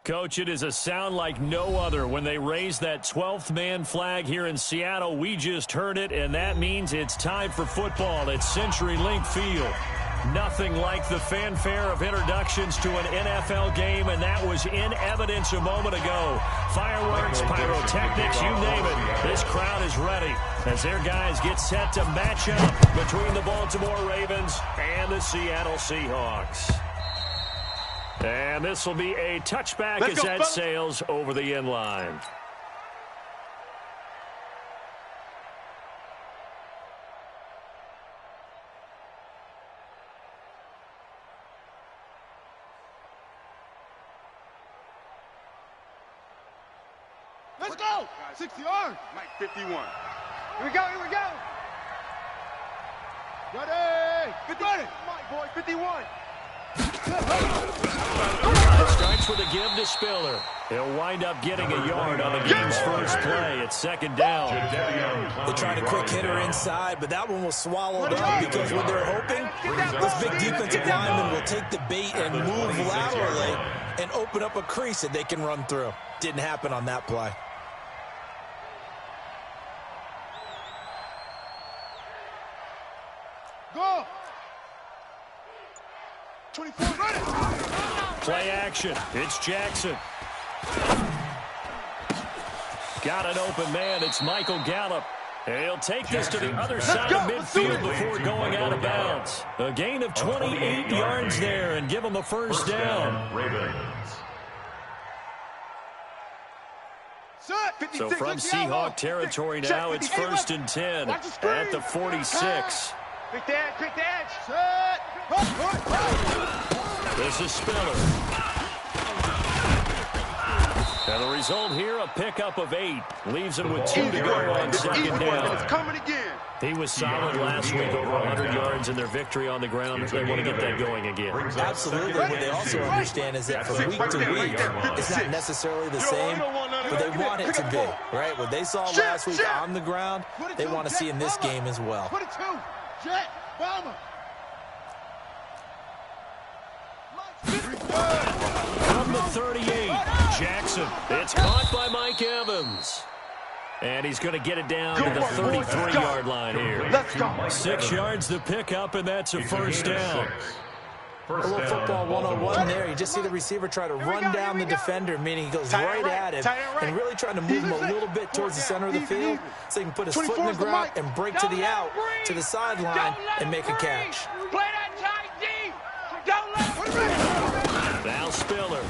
Coach, it is a sound like no other when they raise that 12th man flag here in Seattle. We just heard it, and that means it's time for football at CenturyLink Field. Nothing like the fanfare of introductions to an NFL game, and that was in evidence a moment ago. Fireworks, pyrotechnics, you name it. This crowd is ready as their guys get set to match up between the Baltimore Ravens and the Seattle Seahawks. And this will be a touchback as that sails over the end line. Let's go! 60 yards. Mike 51. Here we go, here we go. Ready! 50. Ready! Mike, boy, 51. Starts with a give to Spiller. He'll wind up getting a yard on the game's first play. It's second down. They tried a quick hitter inside, but that one was swallowed up because when they're hoping, this big defensive lineman will take the bait and move laterally and open up a crease that they can run through. Didn't happen on that play. Go! 24, ready! Play action. It's Jackson. Got an open man. It's Michael Gallup. He'll take this to the other side of midfield before going out of bounds. A gain of 28 yards there and give him a first down. So from Seahawk territory now, it's 1st and 10 at the 46. Quick edge, quick edge. Set. This is Spiller. And the result here, a pickup of 8. Leaves him with 2 to go on second down. It's coming again. He was solid last week, over 100 yards in their victory on the ground. They want to get that going again. Absolutely. What they also understand is that from week to week, it's not necessarily the same, but they want it to be, right? What they saw last week on the ground, they want to see in this game as well. 22, jet, bomber. From the 38, Jackson. It's caught by Mike Evans. And he's going to get it down to the 33-yard line here. Let's go. 6 yards the pickup, and that's a first down. A little football 101 there. You just see the receiver try to run down the defender, meaning he goes right at him and really trying to move him a little bit towards the center of the field so he can put his foot in the ground and break to the out, to the sideline, and make a catch. Play that tight D. Don't let Now Spiller.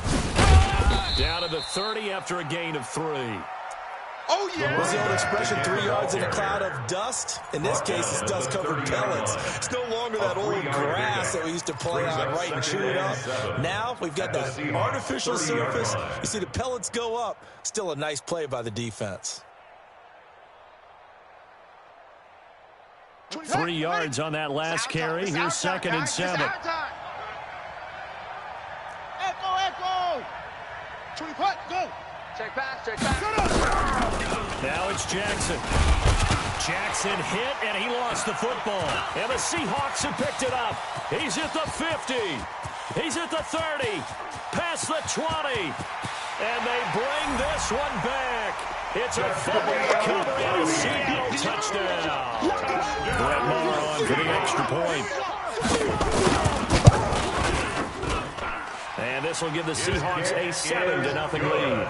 Down to the 30 after a gain of 3. Oh, yeah. What's the old expression, 3 yards in a cloud of dust? In this case, it's dust-covered pellets. It's no longer that old grass that we used to play on, right, and chew it up. Now we've got that artificial surface. You see the pellets go up. Still a nice play by the defense. 3 yards on that last carry. Here's 2nd and 7. Echo. 20 putt, go. Check back. Now it's Jackson. Jackson hit, and he lost the football. And the Seahawks have picked it up. He's at the 50. He's at the 30. Past the 20. And they bring this one back. It's a fumble recovery and a Seattle touchdown. Brett Muller on for the extra point. And this will give the Seahawks a 7-0 lead.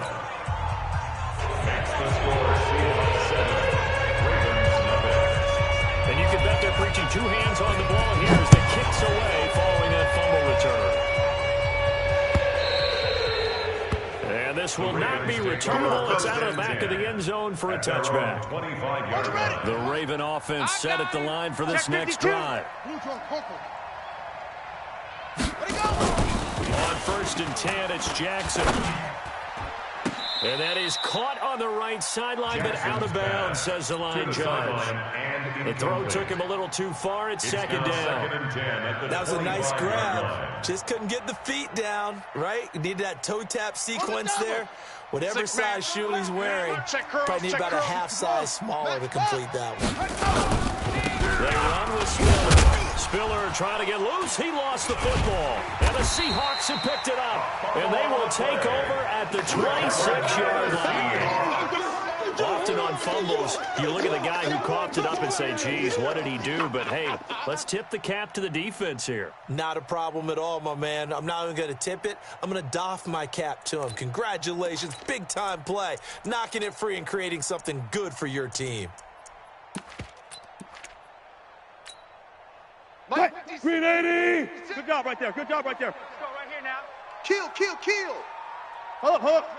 And you can bet they're preaching 2 hands on the ball here as the kicks away following that fumble return. And this will not be returnable. It's out of the back of the end zone for a touchback. The Raven offense set at the line for this next drive. On 1st and 10, it's Jackson. And that is caught on the right sideline, but out of bounds, says the line judge. The throw took him a little too far. It's 2nd down. That was a nice grab. Just couldn't get the feet down, right? You need that toe tap sequence there. Whatever size shoe he's wearing, probably need about a half size smaller to complete that one. They run with Spiller. Spiller trying to get loose. He lost the football. And the Seahawks have picked it up. And they will take over at the 26-yard line. Often on fumbles, you look at the guy who coughed it up and say, geez, what did he do? But, hey, let's tip the cap to the defense here. Not a problem at all, my man. I'm not even going to tip it. I'm going to doff my cap to him. Congratulations. Big-time play. Knocking it free and creating something good for your team. Mike, 380. Good job right there. Good job right there. Let's go right here now. Kill, kill, kill. Hold up.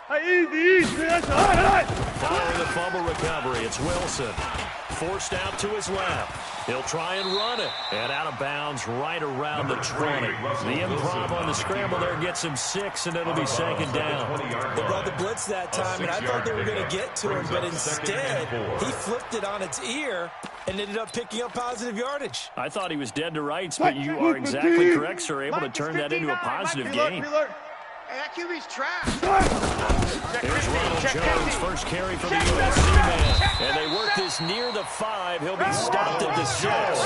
Hey, easy. That's all right. Following the fumble recovery, it's Wilson. Forced out to his left. He'll try and run it. And out of bounds right around the 20. The improv on the scramble there gets him 6, and it'll be second down. They brought the blitz that time, and I thought they were going to get to him, but instead he flipped it on its ear and ended up picking up positive yardage. I thought he was dead to rights, but you are exactly correct, sir. Able to turn that into a positive gain. Hey, that QB's trash. There's Ronald Jones, first carry for the USC man. And they work this near the 5. He'll be stopped at the 6.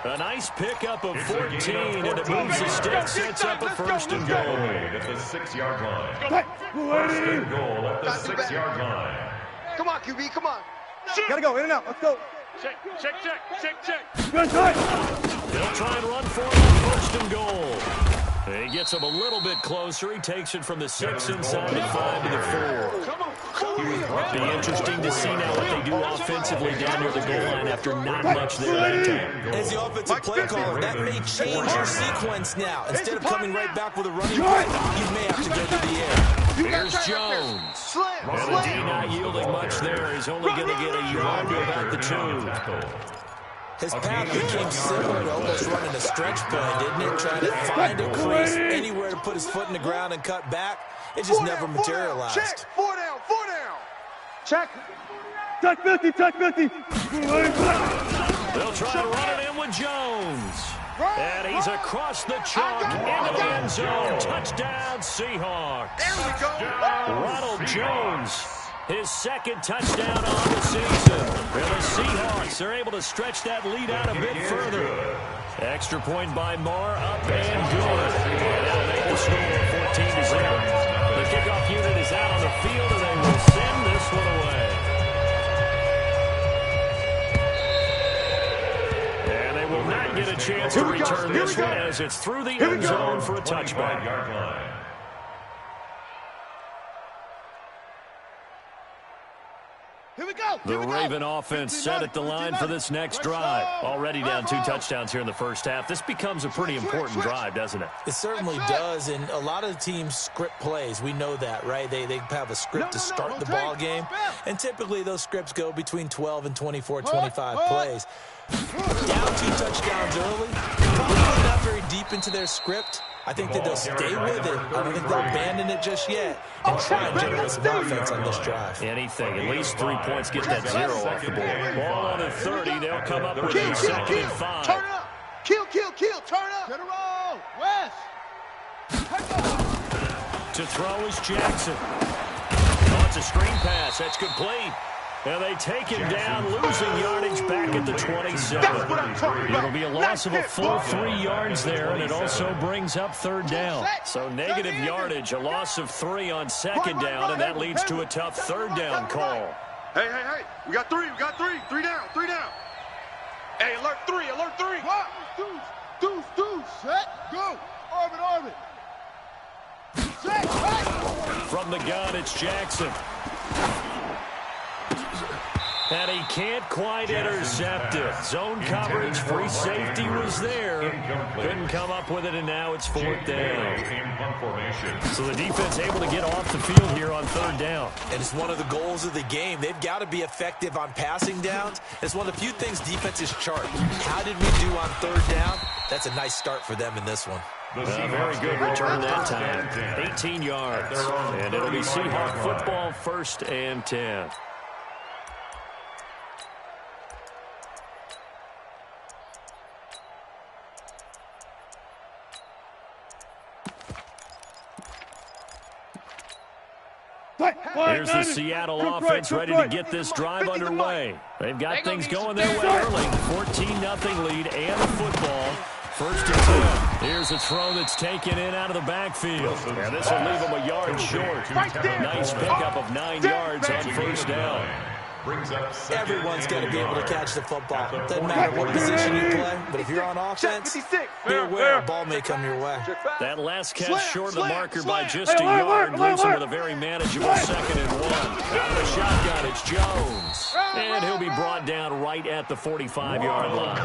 A nice pickup of 14, and it moves the stick, sets up a first and goal. At the 6-yard line. First and goal at the 6-yard line. Come on, QB, come on. Gotta go, in and out. Let's go. Check. Good side. They'll try and run for it on first and goal. He gets him a little bit closer. He takes it from the 6 inside the 5 to the 4. Be interesting to see now what they do offensively down near the goal line after not much there that time. As the offensive play caller, that may change your sequence now. Instead of coming right back with a running play, you may have to go to the air. Here's Jones. And the D not yielding much there. He's only going to get a yard to about the 2. His path became similar to almost running a stretch play, didn't it? Trying to find a crease anywhere to put his foot in the ground and cut back. It just never materialized. Check, 4 down. Check. Check 50. They'll try to run it in with Jones. And he's across the chalk into the end zone. Touchdown, Seahawks. There we go. Ronald Jones, his second touchdown on the season. And the Seahawks are able to stretch that lead out a bit further. Extra point by Marr, up and good. And that'll make the score 14-0. The kickoff unit is out on the field, and they will send this one away. And they will not get a chance to return this one as it's through the end zone for a touchback. Here we go. The Raven offense set at the line for this next drive. Already down 2 touchdowns here in the first half. This becomes a pretty important drive, doesn't it? It certainly does, and a lot of teams script plays. We know that, right? They have a script to start the ball game, and typically those scripts go between 12 and 24, 25 plays. Down 2 touchdowns early, probably not very deep into their script. I think that they'll stay with it. I don't think they'll abandon it just yet and try and generate some offense on this drive. Anything. At least 3 points. Get that 0 off the board. Ball on the 30. They'll come up with a 2nd and 5. Turn up. Kill. Turn up. Get a roll. West. To throw is Jackson. Oh, it's a screen pass. That's complete. And they take him down, losing yardage back at the 27. It'll be a loss of a full 3 yards there, and it also brings up 3rd down. So negative yardage, a loss of 3 on 2nd down, and that leads to a tough 3rd down call. Hey. We got 3. 3 down. Hey, alert 3. What? Deuce. Set. Go. Orbit. Set. Hey. From the gun, it's Jackson. And he can't quite intercept it. Zone coverage, free safety was there. Couldn't come up with it, and now it's 4th down. So the defense able to get off the field here on 3rd down. And it's one of the goals of the game. They've got to be effective on passing downs. It's one of the few things defenses chart. How did we do on 3rd down? That's a nice start for them in this one. Very good return that time. 18 yards. And it'll be Seahawk football, 1st and 10. Here's the Seattle offense ready to get this drive underway. They've got things going their way early. 14-0 lead and the football. First and 10. Here's a throw that's taken in out of the backfield. And this will leave him a yard short. Nice pickup of 9 yards on first down. Everyone's got to be able to catch the football. Doesn't matter what position you play, but if you're on offense, be aware a ball may come your way. That last catch short of the marker by just a yard leaves him with a very manageable 2nd and 1. Out of the shotgun, it's Jones. And he'll be brought down right at the 45-yard line.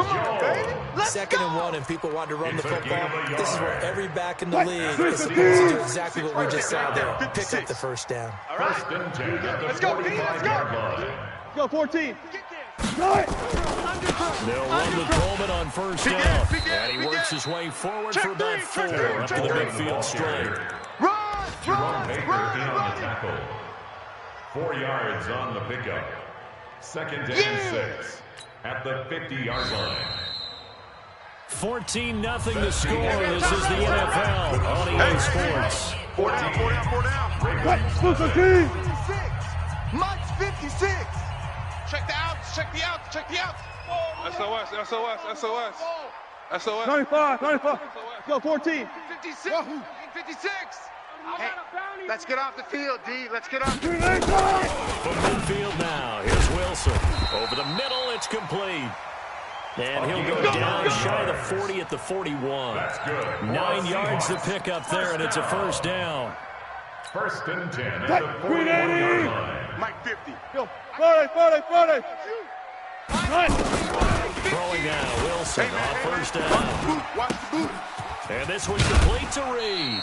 2nd and 1, and people want to run the football. This is where every back in the league is supposed to do exactly what we just saw there. Pick up the first down. First and 10 at the 45-yard line. Go 14. They'll run the Coleman on first down. And he works his way forward for about 4 up to the midfield straight. Jerome Baker in on the tackle. 4 yards on the pickup. 2nd and 6 at the 50-yard line. 14-0 the score. This is the NFL on EA Sports. 4 down. 56. Mike's 56. Check the outs, check the outs, check the outs. SOS. 95. Go 14. 56. 56. Hey, let's get off the field, D. Let's get off the field. From midfield now, here's Wilson. Over the middle, it's complete. And he'll go down shy of the 40 at the 41. That's good. 9 yards to pick up there, and it's a first down. First and 10 at the 41-yard line. Mike 50. Go. 40. Throwing now, Wilson on first down. Watch the boot. And this was complete to Reed.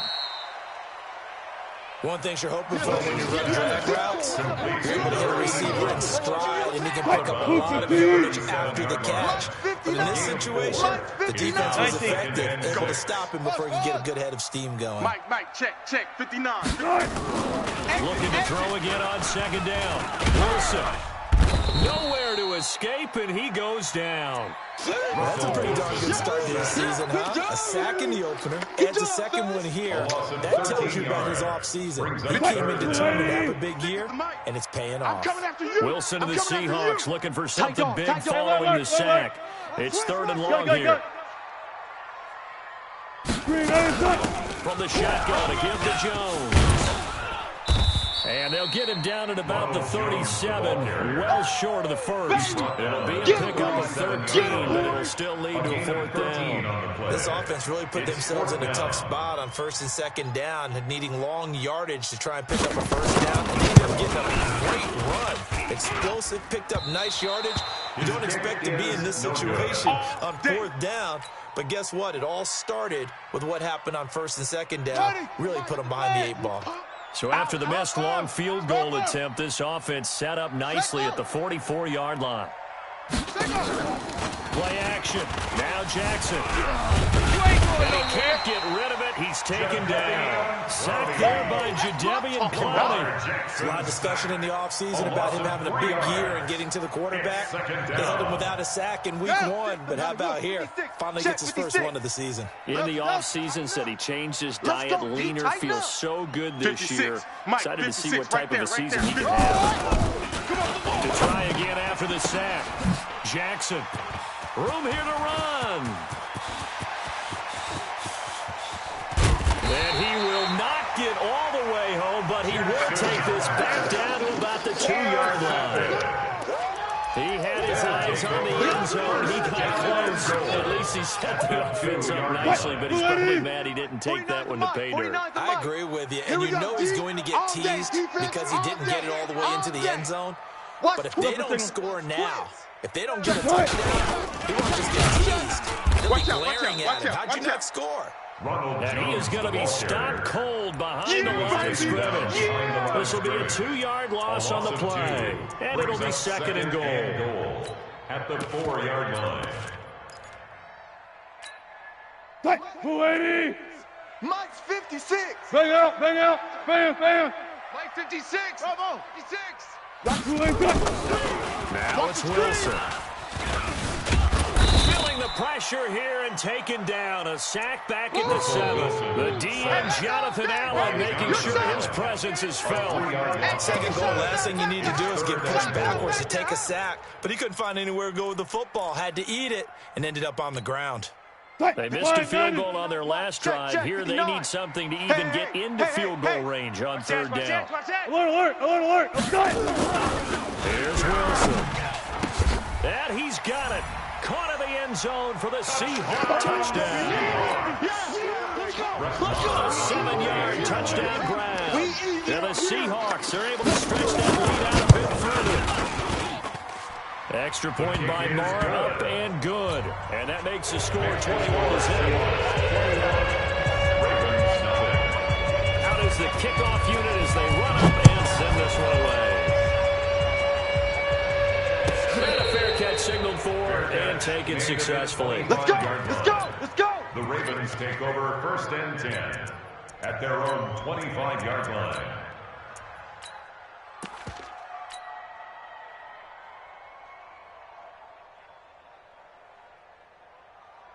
One thing you're hoping for when you run drag routes, you're able to hit a receiver in stride, and he can pick up a lot of yardage after the catch. But in this situation, the defense was effective, able to stop him before he could get a good head of steam going. Mike, check. 59. Looking to throw again on 2nd down. Wilson. Nowhere to escape, and he goes down. That's a pretty darn good start to the season, huh? A sack in the opener, adds a second one here. That tells you about his offseason. He came in determined to have a big year, and it's paying off. Wilson to the Seahawks looking for something big following the sack. It's 3rd and long here. From the shotgun to give to Jones. And they'll get him down at about the 37, well short of the first. It'll be a pickup of 13, but it'll still lead to a 4th down. This offense really put themselves in a tough spot on 1st and 2nd down, needing long yardage to try and pick up a first down. And they ended up getting a great run. Explosive, picked up nice yardage. You don't expect to be in this situation on 4th down. But guess what? It all started with what happened on 1st and 2nd down. Really put them behind the 8 ball. So after the missed long field goal attempt, this offense set up nicely at the 44-yard line. Play action. Now Jackson. And he can't get rid of it. He's taken down. Sacked there by Jadeveon Clowney. There's a lot of discussion in the offseason about him having a big year and getting to the quarterback. They held him without a sack in week 1, but how about here? Finally gets his first one of the season. In the offseason, said he changed his diet, leaner, feels so good this year. Excited to see what type of a season he can have. To try again after the sack. Jackson. Room here to run. And he will not get all the way home, but he will take this back down to about the 2-yard line. He had his eyes on the end zone. He got close. At least he set the offense up nicely, but he's probably mad he didn't take that one to pay dirt. I agree with you, and you know he's going to get teased because he didn't get it all the way into the end zone. But if they don't score now, if they don't get a touchdown, he won't just get teased. They'll be glaring at him. How'd you not score? And he is going to be stopped cold behind the line of scrimmage. This will be a 2-yard loss on the play. And it'll be 2nd and goal. At the 4-yard line. 280. Mike's 56. Bang out. Bam. Mike 56. Bravo. 56. Now it's Wilson. Filling the pressure here and taken down. A sack back at the 7. The DN, Jonathan Allen, making sure his presence is felt. Second goal, last thing you need to do is get pushed backwards to take a sack. But he couldn't find anywhere to go with the football. Had to eat it and ended up on the ground. They missed a field goal on their last drive. Here they need something to even get into field goal range on third down. Alert. Let's go. Here's Wilson. And he's got it. Caught in the end zone for the Seahawks touchdown. A 7-yard touchdown grab. And the Seahawks are able to stretch that lead out a bit further. Extra point by Marr, up and good. And that makes the score 21-7. Out is the kickoff unit as they run up and send this one away. And a fair catch signaled for and taken successfully. Let's go. The Ravens take over 1st and 10 at their own 25-yard line.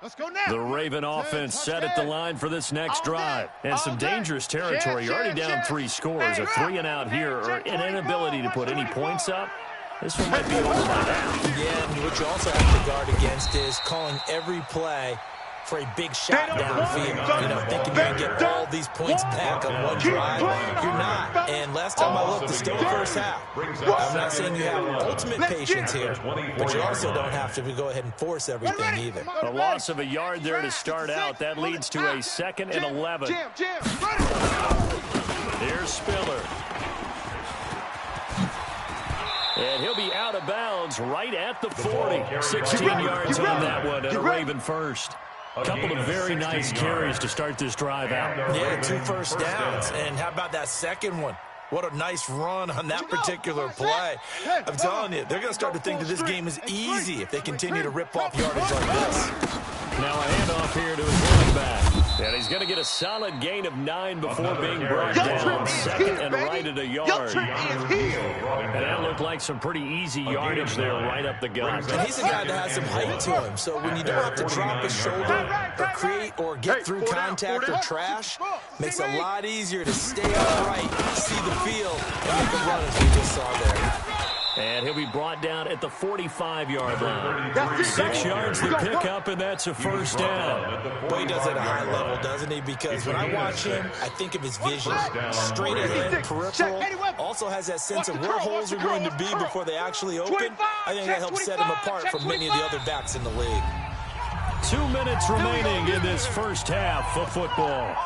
Let's go now. The Raven offense set at the line for this next drive. And some dangerous territory. You're already down 3 scores. A 3-and-out here or an inability to put any points up. This one might be over by now. Yeah, and what you also have to guard against is calling every play for a big shot downfield. Thinking you're going to get all these points back on one drive. You're not. And last time I looked, it's still the first half. I'm not saying you have ultimate patience here, but you also don't have to go ahead and force everything either. A loss of a yard there to start out. That leads to a 2nd and 11. Here's Spiller. And he'll be out of bounds right at the 40. 16 yards on that one and a Raven first. A couple of very nice carries to start this drive out. Yeah, 2 first downs. And how about that second one? What a nice run on that particular play. I'm telling you, they're going to start to think that this game is easy if they continue to rip off yardage like this. Now a handoff here to his running back. And he's going to get a solid gain of 9 before being brought down. 2nd and right at a yard. And that looked like some pretty easy yardage there right up the gut. And he's a guy that has some height to him. So when you don't have to drop his shoulder or create or get through contact or trash, makes it a lot easier to stay upright, see the field, and make a run as we just saw there. And he'll be brought down at the 45-yard line. 6 yards to pick up, and that's a first down. Boy, he does it at a high level, doesn't he? Because when I watch him, I think of his vision. Straight ahead, peripheral. Also has that sense of where holes are going to be before they actually open. I think that helps set him apart from many of the other backs in the league. 2 minutes remaining in this first half of football.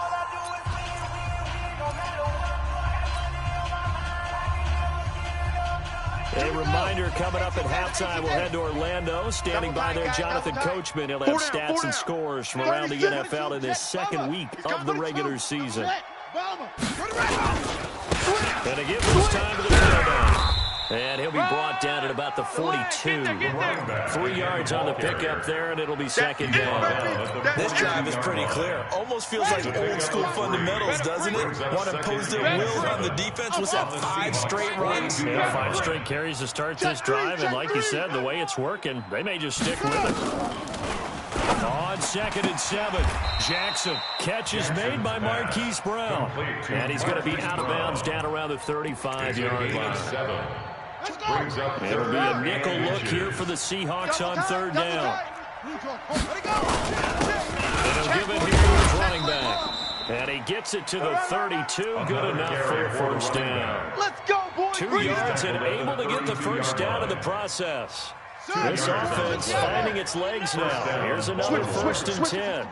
A reminder, coming up at halftime, we'll head to Orlando. Standing by there, Jonathan Coachman. He'll have stats and scores from around the NFL in this 2nd week of the regular season. And again, this time to the quarterback. And he'll be brought down at about the 42. 3 yards on the pickup there, and it'll be 2nd down. This drive is pretty clear. Almost feels like old school fundamentals, doesn't it? Want to impose their will on the defense. Was that 5 straight runs? Yeah, 5 straight carries to start this drive, and like you said, the way it's working, they may just stick with it. On 2nd and 7, Jackson. Catch is made by Marquise Brown. And he's going to be out of bounds down around the 35-yard line. It'll be a nickel look here for the Seahawks on 3rd down. And he'll give it here to his running back. And he gets it to the 32. Good enough for a first down. Let's go, boys. 2 yards and able to get the first down in the process. This offense finding its legs now. Here's another 1st and 10.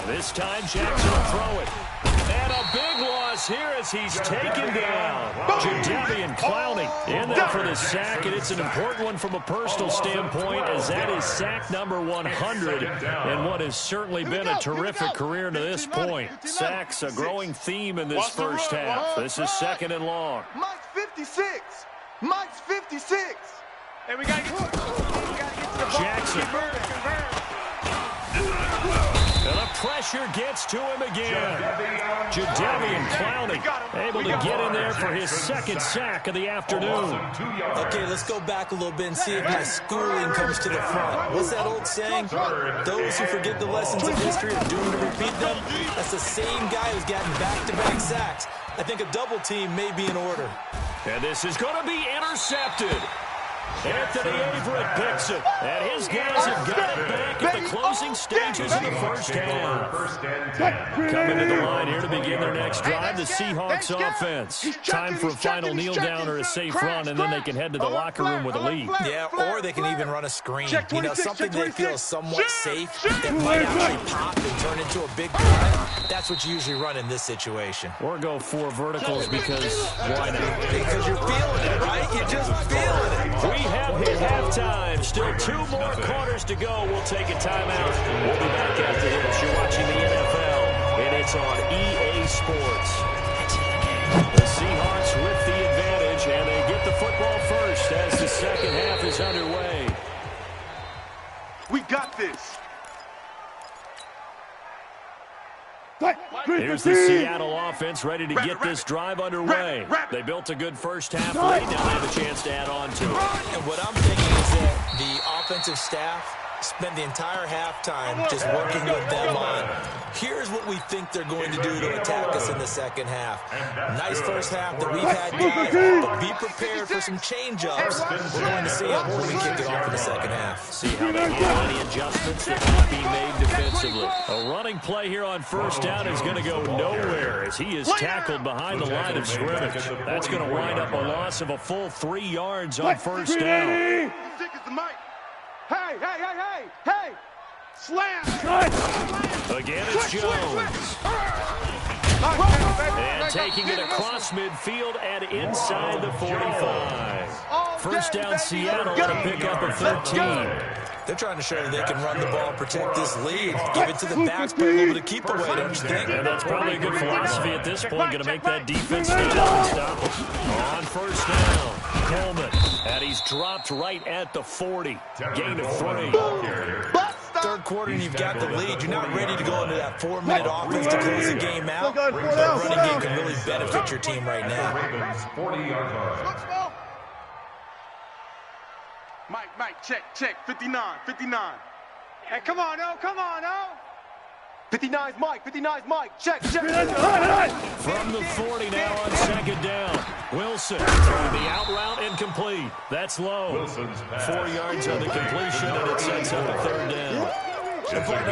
This time Jackson will throw it. And a big loss here as he's taken down. Jadeveon Clowney in there for the sack, and it's an important one from a personal standpoint as that is sack number 100 and what has certainly been a terrific career to this point. Sacks a growing theme in this first half. This is 2nd and long. Mike's 56. Mike's 56. Hey, we got to get to the ball. Jackson. And a pressure gets to him again. Jadeveon Clowney able to get in there for his second sack of the afternoon. Okay, let's go back a little bit and see if my schooling comes to the front. What's that old saying? Those who forget the lessons of history are doomed to repeat them. That's the same guy who's gotten back-to-back sacks. I think a double team may be in order. And this is going to be intercepted. Anthony Averett picks it, and his guys have got it back at the closing stages of the first half. Coming to the line here to begin their next drive, the Seahawks offense. Time for a final kneel down or a safe run, and then they can head to the locker room with a lead. Yeah, or they can even run a screen. You know, something they feel somewhat safe that might actually pop and turn into a big play. That's what you usually run in this situation. Or go 4 verticals because why not? Because you're feeling it, right? You're just feeling it. We have hit halftime. Still 2 more quarters to go. We'll take a timeout. We'll be back after this. You're watching the NFL, and it's on EA Sports. The Seahawks with the advantage, and they get the football first as the second half is underway. We got this. Here's the Seattle offense ready to get this drive underway. They built a good first half lead. Now they have a chance to add on to it. And what I'm thinking is that the offensive staff spent the entire halftime just working with them on, here's what we think they're going to do to attack us in the second half. Nice first half that we've had, guys, but be prepared for some change-ups. We're going to see them when we kick it off in the second half. See how they handle any adjustments that can be made defensively. A running play here on first down is going to go nowhere as he is tackled behind the line of scrimmage. That's going to wind up a loss of a full 3 yards on first down. Hey, hey, hey, hey, hey! Slam! Again, it's Jones. And taking it across midfield and inside the 45. First down, Seattle to pick up a 13. They're trying to show that they can run the ball and protect this lead. Give it to the backs, but a little bit of keep away, don't you think? And that's probably a good philosophy at this point. Going to make that defense stand up and stop it. On first down, Coleman. And he's dropped right at the 40. Gain of 3. Third quarter and you've got the lead. You're not ready to go into that 4-minute offense to close the game out. The running game can really benefit your team right now. Mike, check. 59. Hey, come on, oh. 59's Mike. Check. From the 40 now on second down. Wilson throwing the out route incomplete. That's low. 4 yards on the completion, and it sets up a third down. I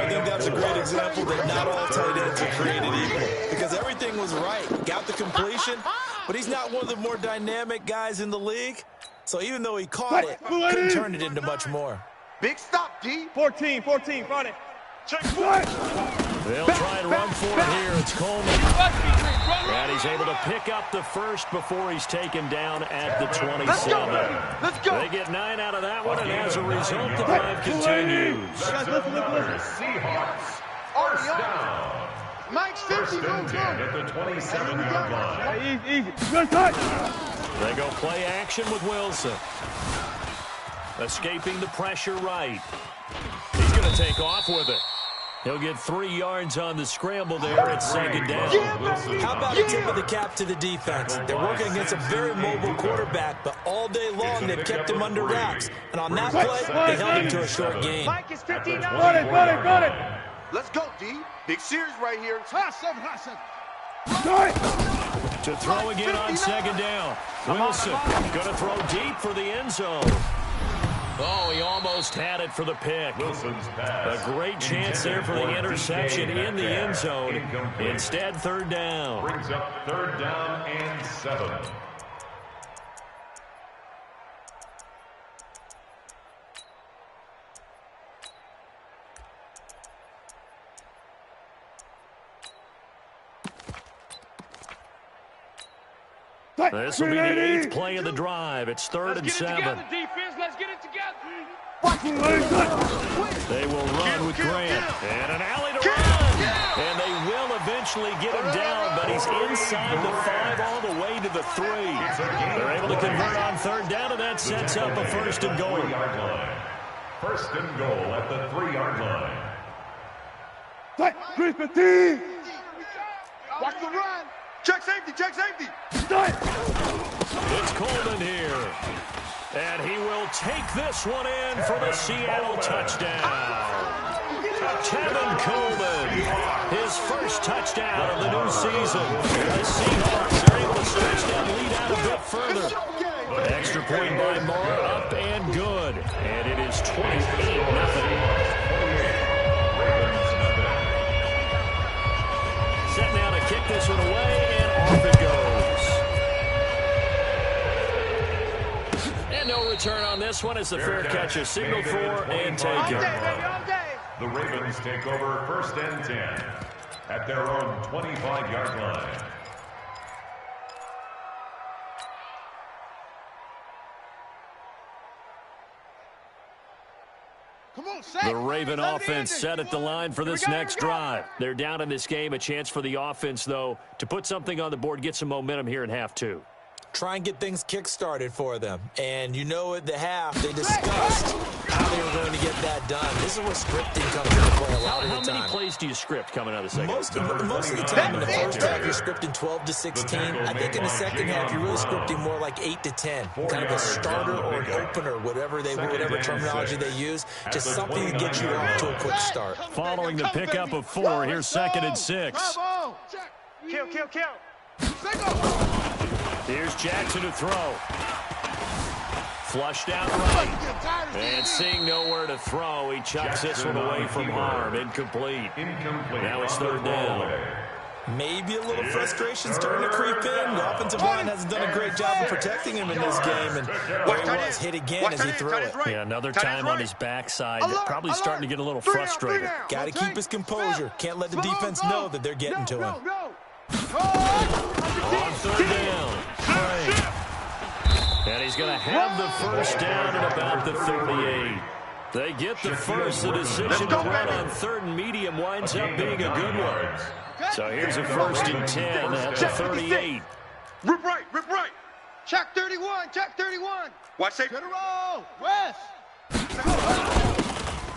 think that's a great example that not all tight ends are created equal. Because everything was right. Got the completion, but he's not one of the more dynamic guys in the league. So even though he caught it, couldn't turn it into much more. Big stop, D. 14, front it. Check. They'll try and run for it here. It's Coleman. And he's able to pick up the first before he's taken down at the 27. Let's go. They get 9 out of that one, and as a result, the drive continues. Seahawks. First down. Mike's 50. First and 10 at the 27-yard line. Easy. Good touch. They go play action with Wilson. Escaping the pressure right. He's going to take off with it. He'll get 3 yards on the scramble there at second down. How about a tip of the cap to the defense? They're working against a very mobile quarterback, but all day long they've kept him under wraps. And on that play, they held him to a short gain. Mike is 59. Got it. Let's go, D. Big series right here. To throw again on second down. Wilson going to throw deep for the end zone. Oh, he almost had it for the pick. Wilson's pass. A great chance there for the interception in the end zone. Instead, third down. Brings up third down and 7. This will be the 8th play of the drive. It's third and 7. Let's get it together. They will run with Grant. And an alley to run. And they will eventually get him down, but he's inside the 5 all the way to the 3. They're able to convert on third down, and that sets up a first and goal. First and goal at the 3-yard line. 315. Watch the run. Check safety, check safety. It's Coleman here. And he will take this one in for the Seattle touchdown. Tevin Coleman, his first touchdown of the new season. The Seahawks are able to stretch that lead out a bit further. Extra point by Moore, up and good. And it is 28-0. Set now to kick this one away, and off it goes. And no return on this one as the fair catch is signaled for and taken. The Ravens take over 1st and 10 at their own 25-yard line. The Raven offense set at the line for this next drive. They're down in this game. A chance for the offense, though, to put something on the board, get some momentum here in half two. Try and get things kick-started for them. And you know at the half, they discussed how they were going to get that done. This is where scripting comes into play a lot of the time. How many plays do you script coming out of the second? Most of the time in the first half, you're scripting 12 to 16. I think in the second half, you're really scripting more like 8 to 10. Kind of a starter or an opener, whatever terminology they use. Just something to get you off to a quick start. Following the pickup of 4, here's 2nd and 6. Kill. Here's Jackson to throw. Flushed out right. And seeing nowhere to throw, he chucks this one away from harm. Incomplete. Now it's 3rd down. Maybe a little frustration starting to creep in. The offensive line hasn't done a great job of protecting him in this game. And there he was, hit again as he threw it. Yeah, another time on his backside. Probably starting to get a little frustrated. Got to keep his composure. Can't let the defense know that they're getting to him. On 3rd down. And he's going to have the first down at about the 38. They get the first. The decision to run on 3rd and medium winds up being a good one. So here's a 1st and 10 at the 38. Rip right. Check 31. Watch safety. West.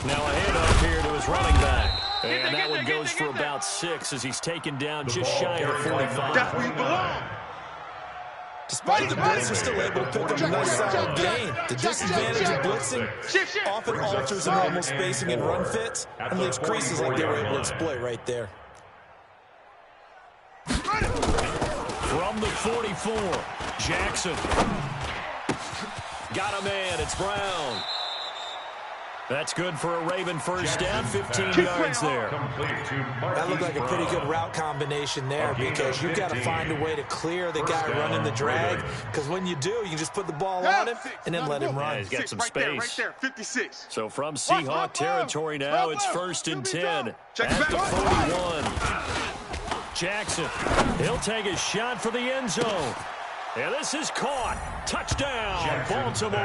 Now a handoff here to his running back. And that one goes for about 6 as he's taken down just shy of 45. That's where you belong. Despite the blitz, they're still able to pick up a nice solid gain. The disadvantage of blitzing often alters the normal spacing and run fits and leaves creases like they were able to exploit right there. From the 44, Jackson. Got a man, it's Brown. That's good for a Raven first down, 15 yards there. That looked like a pretty good route combination there because you've got to find a way to clear the guy running the drag, because when you do, you can just put the ball on him and then let him run. Yeah, he's got some space. Right there, 56. So from Seahawk territory now, it's 1st and 10 at the 41. Jackson, he'll take a shot for the end zone. And this is caught. Touchdown, Baltimore.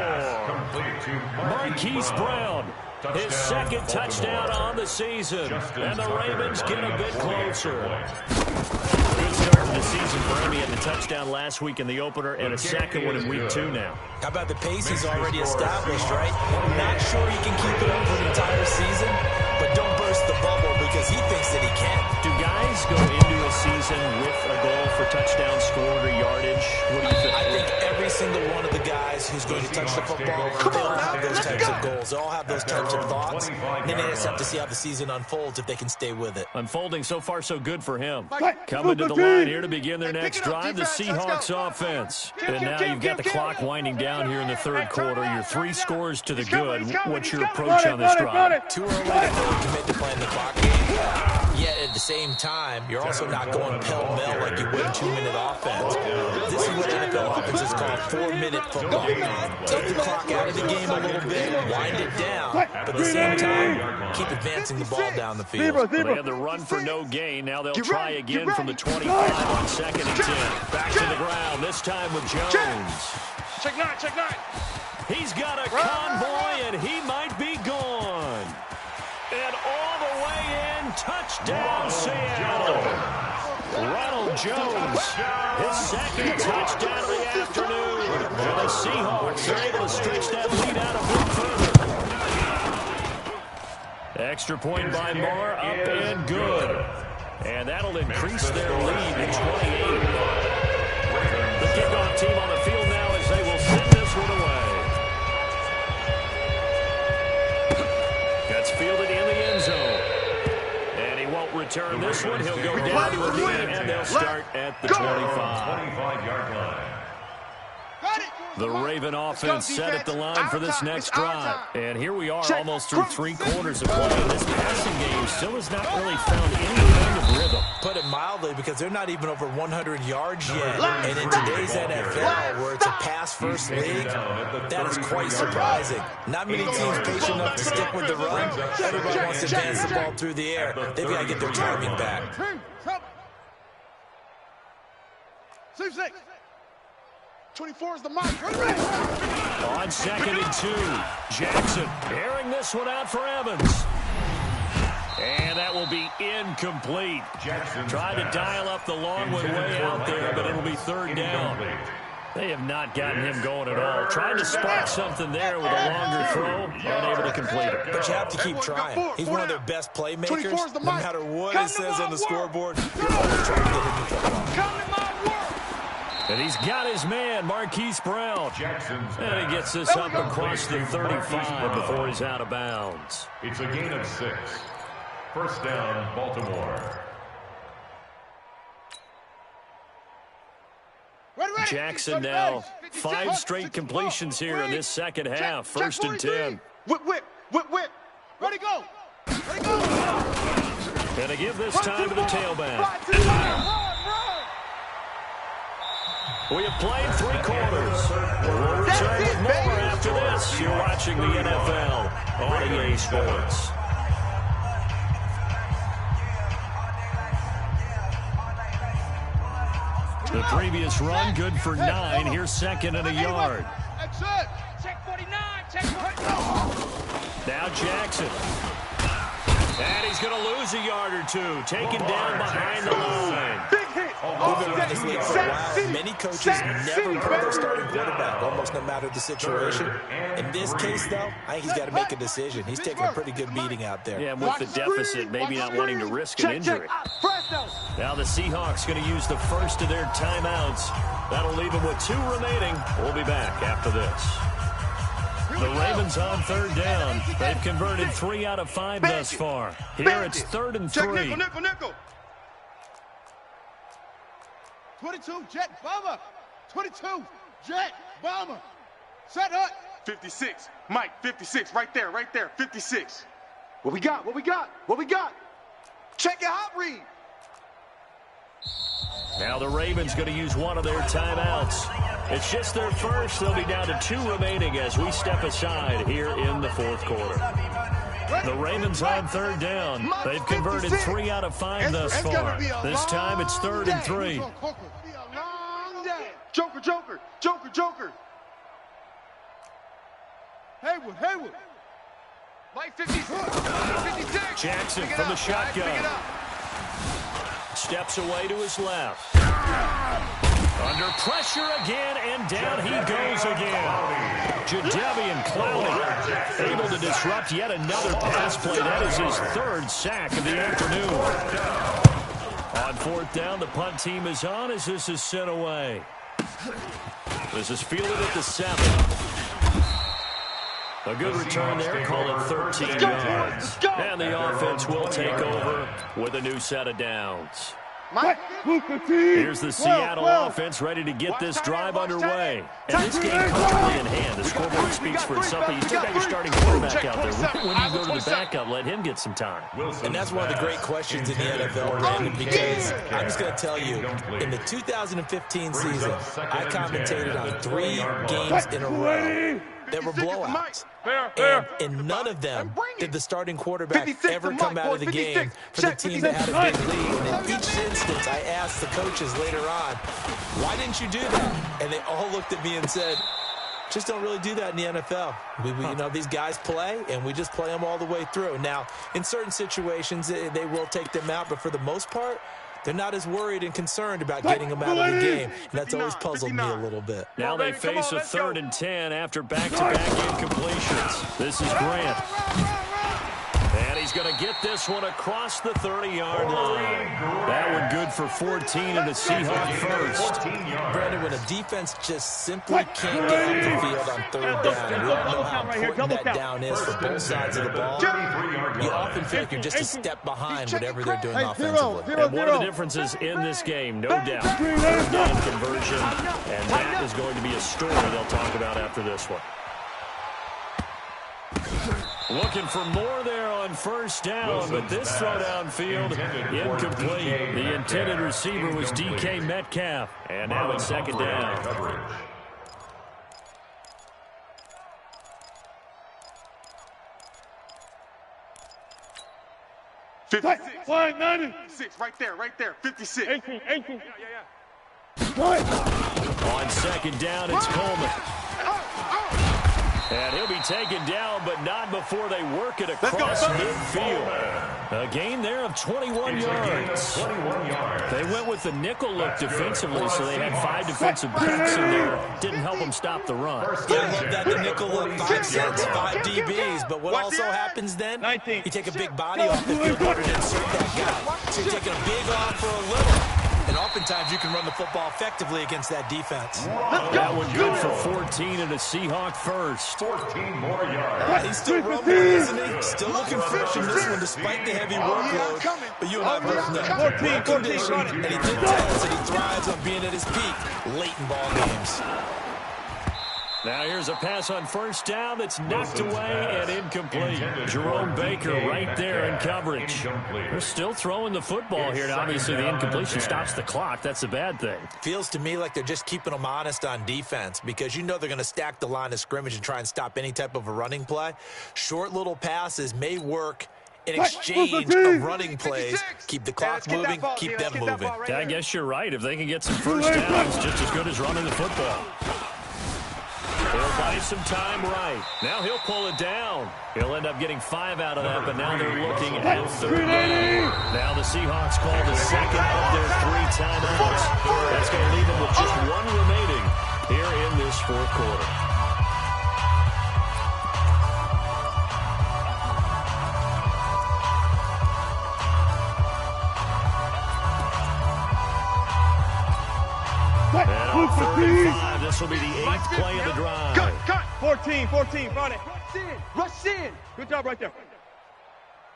Marquise Brown, his 2nd touchdown on the season. And the Ravens get a bit closer. Good start to the season for him. He had the touchdown last week in the opener and a 2nd one in week 2 now. How about the pace he's already established, right? Not sure he can keep it up for the entire season, but don't burst the bubble because he thinks that he can. Do guys go into a season with a goal for touchdown scored or yardage? What do you think? I think every single one of the guys who's going to touch the football, they all have those types of goals. They all have those types of thoughts. And then they just have to see how the season unfolds if they can stay with it. Unfolding so far so good for him. Coming to the line here to begin their next drive, the Seahawks offense. And now you've got the clock winding down here in the 3rd quarter. You're 3 scores to the good. What's your approach on this drive? Too early to commit to playing the clock game. Yet at the same time, you're also not going pell-mell like you would 2-minute offense. This is what NFL offenses call 4-minute football. Take the clock out of the game a little bit, wind it down, but at the same time, keep advancing the ball down the field. Well, they had the run for no gain. Now they'll try again from the 25 on 2nd and 10. Back to the ground, this time with Jones. Check 9. He's got a convoy, and he might be gone. And all the way in, touchdown Seattle. Ronald Jones, his 2nd touchdown of the afternoon. And the Seahawks are able to stretch that lead out a bit further. Extra point by Moore, up and good. And that'll increase their lead to 28. The kickoff team on the field now as they will send this one away. That's fielded in the end zone. And he won't return this one. He'll go down to a knee, and they'll start at the 25. 25-yard line. The Raven offense set at the line for this next drive. And here we are almost through 3 quarters of play. This passing game still has not really found any kind of rhythm. Put it mildly, because they're not even over 100 yards yet. And in today's NFL, where it's a pass-first league, that is quite surprising. Not many teams patient enough to stick with the run. Everybody wants to dance the ball through the air. They've got to get their timing back. 24 is the mark. On 2nd and 2, Jackson airing this one out for Evans. And that will be incomplete. Tried to dial up the long way out there, but it'll be 3rd down. They have not gotten him going at all. Trying to spark something there with a longer throw, unable to complete it. But you have to keep trying. He's one of their best playmakers. No matter what it says on the scoreboard, you're always trying to get him the football. And he's got his man, Marquise Brown. And he gets this up across the 35 before he's out of bounds. It's a gain of 6. 1st down, Baltimore. Jackson now 5 straight completions here in this second half. 1st and 10. Whip. Ready, go. And to give this time to the tailback. We have played 3 quarters. We'll return with more after this. You're watching the NFL on EA Sports. The previous run, good for 9. Here's 2nd and a yard. Check 49. Check 49. Now Jackson. And he's going to lose a yard or 2. Taken down behind the line. Moving around this league for a while, many coaches never put their starting quarterback, almost no matter the situation. In this case, though, I think he's got to make a decision. He's taking a pretty good beating out there. Yeah, with the deficit, maybe not wanting to risk an injury. Now the Seahawks going to use the first of their timeouts. That'll leave them with 2 remaining. We'll be back after this. The Ravens on 3rd down. They've converted 3 out of 5 thus far. Here it's 3rd and 3. Nickel. 22, Jet Bomber. 22, Jet Bomber. Set hut. 56, Mike, 56, right there, 56. What we got? Check your hot read. Now the Ravens going to use one of their timeouts. It's just their first. They'll be down to 2 remaining as we step aside here in the 4th quarter. The Ravens on 3rd down. They've converted 3 out of 5 thus far. This time it's 3rd and 3. Joker. Haywood. Mike 56. Jackson from the shotgun. Steps away to his left. Under pressure again, and down he goes again. Jadeveon Clowney able to disrupt yet another pass play. That is his 3rd sack of the afternoon. On 4th down, the punt team is on as this is sent away. This is fielded at the 7. A good return there, call it 13 yards. And the offense will take over with a new set of downs. Here's the Seattle offense ready to get this drive underway. And this game comfortably in hand. The scoreboard speaks for itself. You take out your starting quarterback out there. When you go to the backup, let him get some time. And that's one of the great questions in the NFL, Brandon, because I'm just going to tell you, in the 2015 season, I commentated on 3 games in a row. There were blowouts. And in none of them did the starting quarterback ever come out of the game for the team that had a big lead. And in each instance, I asked the coaches later on, why didn't you do that? And they all looked at me and said, just don't really do that in the NFL. You know, these guys play, and we just play them all the way through. Now, in certain situations, they will take them out, but for the most part, they're not as worried and concerned about getting them out of the game. And that's always puzzled me a little bit. Now they face a 3rd and 10 after back-to-back incompletions. This is Grant. And he's He's going to get this one across the 30-yard line. That one good for 14 and the Seahawks first. Brandon, when a defense just simply can't get up the field on third down, and we all know how important that down is for both sides of the ball, you often feel like you're just a step behind whatever they're doing offensively. And one of the differences in this game, no doubt, third down conversion, and that is going to be a story they'll talk about after this one. Looking for more there on first down, but this throw downfield incomplete. The intended receiver was DK Metcalf, and now it's second down. Flag 90. 56, right there, 56. 18. On second down, it's Coleman. And he'll be taken down, but not before they work it across midfield. A gain there of 21 yards. They went with the nickel look defensively, so they had 5 defensive backs in there. Didn't help them stop the run. Yeah, I love that. The nickel look, 5 sets, 5 DBs. But what also happens then? 19. You take a big body off the field in order to insert that guy. So you're taking a big off for a little. And oftentimes you can run the football effectively against that defense. That one good for 14 and a Seahawk first. 14 more yards. He's still rumbling, isn't he? Still looking fresh in this one despite the heavy workload. But you and I both know, well conditioned, and he did tell us that he thrives on being at his peak late in ball games. Now here's a pass on first down that's knocked away and incomplete. Jerome Baker right there in coverage. They're still throwing the football here, and obviously the incompletion stops the clock. That's a bad thing. Feels to me like they're just keeping them honest on defense because you know they're going to stack the line of scrimmage and try and stop any type of a running play. Short little passes may work in exchange of running plays. Keep the clock moving, keep them moving. I guess you're right. If they can get some first downs, just as good as running the football. He'll buy some time right. Now he'll pull it down. He'll end up getting 5 out of that, but now they're looking at third down. Now the Seahawks call the second of their 3 timeouts. That's going to leave them with just 1 remaining here in this fourth quarter. And on 3rd and 5, this will be the 8th play of the drive. Cut. 14, Friday. Rush in. Good job right there.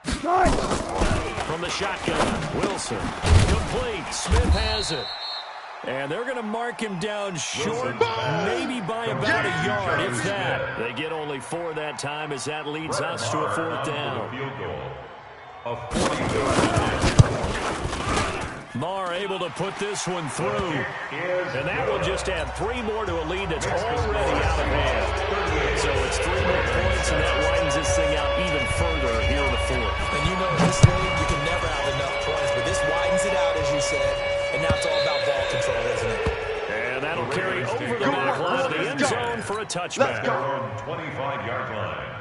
From the shotgun, Wilson. Complete. Smith has it. And they're going to mark him down short, maybe by about a yard, if that. They get only 4 that time as that leads us to a 4th down. Marr able to put this one through. And that will just add 3 more to a lead that's already out of hand. So it's 3 more points, and that widens this thing out even further here in the 4th. And you know, this league, you can never have enough points, but this widens it out, as you said. And now it's all about ball control, isn't it? And that'll carry over the back line of the end zone for a touchback. 25-yard line.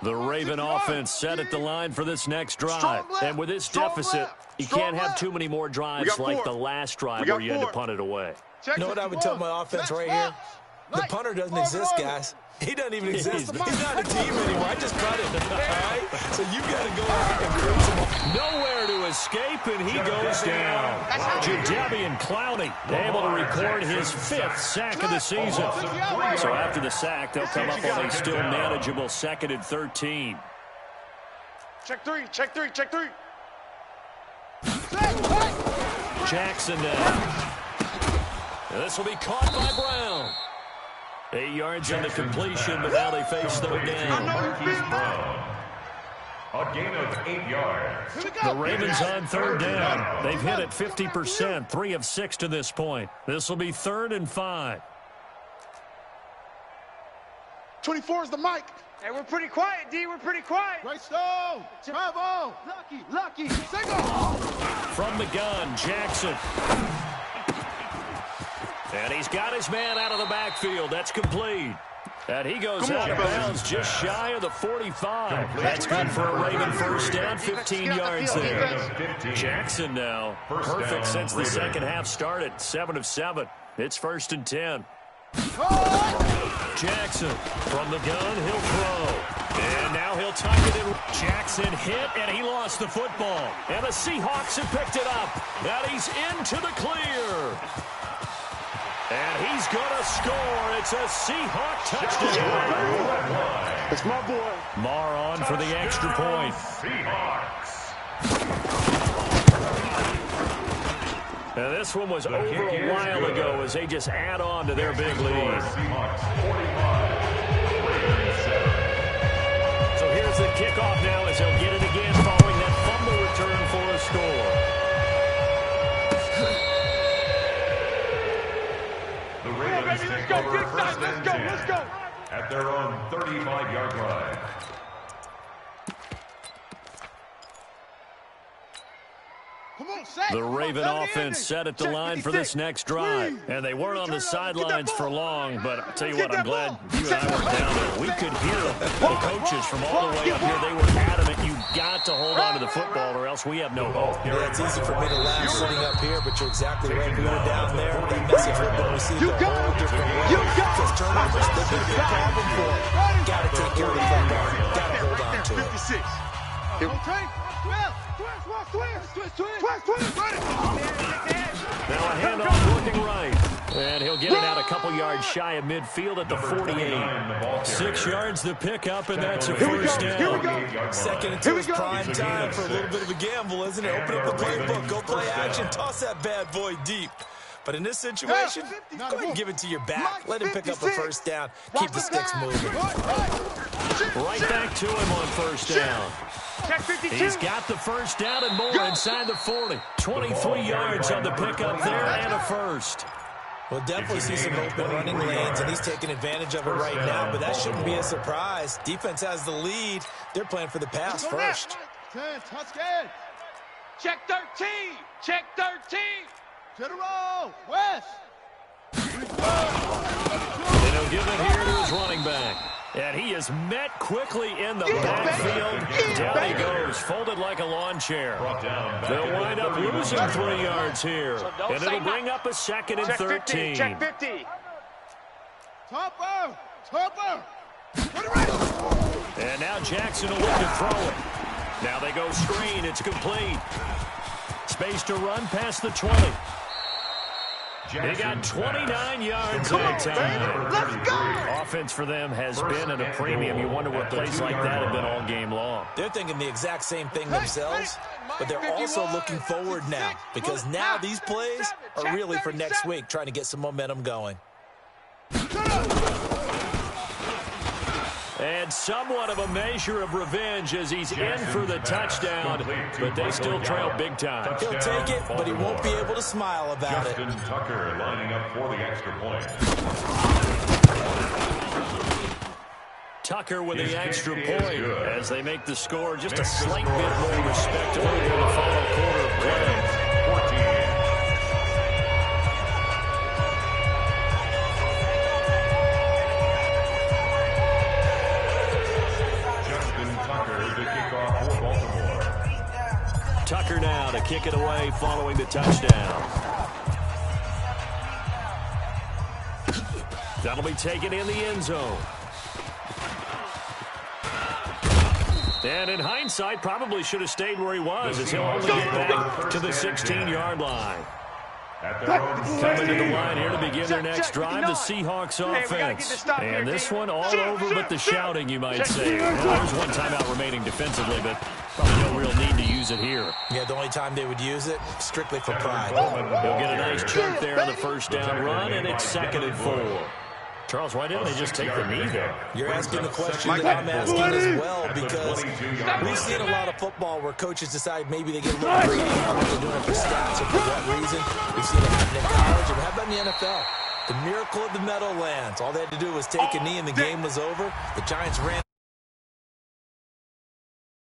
The Raven offense set at the line for this next drive. And with this deficit, you can't have too many more drives like the last drive where you had to punt it away. You know what I would tell my offense right here? The punter doesn't exist, guys. He doesn't even exist. He's not a team anymore. I just cut it. All right? So you got to go out and create some. Nowhere to escape, and he goes down. Jadeveon Clowney able to record his 5th sack of the season. So after the sack, they'll come up on a still manageable 2nd and 13. Check three. Jackson now. This will be caught by Brown. 8 yards on the completion, but now they face third down. A gain of 8 yards. The Ravens on third down. They've hit it 50%, 3 of 6 to this point. This will be 3rd and 5. 24 is the mic. Hey, we're pretty quiet, D. We're pretty quiet. Right stone. Bravo. Lucky. Single. From the gun, Jackson. And he's got his man out of the backfield. That's complete. And he goes out of bounds just shy of the 45. That's good for a Raven first down, 15 yards there. Jackson now, perfect since the second half started, 7 of 7. It's 1st and 10. Jackson from the gun, he'll throw. And now he'll Jackson hit, and he lost the football. And the Seahawks have picked it up. And he's into the clear. And he's going to score. It's a Seahawk touchdown. That's my boy. Marr on for the extra point. Seahawks. Now this one was over a while ago as they just add on to their big lead. So here's the kickoff now as they'll get it again following that fumble return for a score. The Ravens take over first and 10 at their own 35-yard line. The Raven offense set at the line for this next drive. And they weren't on the sidelines for long, but I'll tell you what, I'm glad you and I weren't down there. We could hear the coaches from all the way up here. They were adamant, you've got to hold on to the football or else we have no hope. Yeah, it's easy for me to laugh sitting up here, but you're exactly right. We were down there. That message would have been received a whole different way. Because turnovers, they've been a big problem for it. Got to take care of the football. Got to hold on to it. 56. Now a handoff working right. And he'll get it out a couple yards shy of midfield at the 48. 6 yards the pickup, and that's a first down. Second until it's prime time for a little bit of a gamble, isn't it? Open up the playbook, go play action, toss that bad boy deep. But in this situation, go ahead and give it to your back. Let him pick up a first down. Keep the sticks moving. Right back to him on first down. He's got the first down and more inside the 40. 23 yards on the pickup there and a first. We'll definitely see some open running lanes, and he's taking advantage of it right now, but that shouldn't be a surprise. Defense has the lead. They're playing for the pass first. 10, touchdown. Check 13. Check 13. General, West. And he'll give it here to his running back. And he is met quickly in the backfield. Down he goes, folded like a lawn chair. They'll wind up losing 3 yards here. And it'll bring up a second and 13. Check 50. Topper. And now Jackson will look to throw it. Now they go screen. It's complete. Space to run past the 20. They got 29 yards that time. Let's go. Offense for them has been at a premium. You wonder what plays like that have been all game long. They're thinking the exact same thing themselves, but they're also looking forward now because now these plays are really for next week, trying to get some momentum going. And somewhat of a measure of revenge as he's in for the touchdown, but they still trail big time. He'll take it, but he won't be able to smile about it. Justin Tucker lining up for the extra point. Tucker with the extra point as they make the score just a slight bit more respectable in the final quarter of play. 14. Tucker now to kick it away following the touchdown. That'll be taken in the end zone. And in hindsight, probably should have stayed where he was as he'll only get back to the 16-yard line. Coming to the line here to begin their next drive, the Seahawks offense. And this one all over but the shouting, you might say. Well, there's one timeout remaining defensively, but probably no real need to use it here. Yeah, the only time they would use it, strictly for pride. They'll get a nice chunk there on the first down run, and it's 2nd and 4. Charles, why didn't they just take the knee there? You're asking the question that I'm asking as well, because we've seen a lot of football where coaches decide maybe they get a little greedy on what they're doing for stats or for what reason. We've seen it happen in college, and how about in the NFL? The miracle of the Meadowlands. All they had to do was take a knee and the game was over. The Giants ran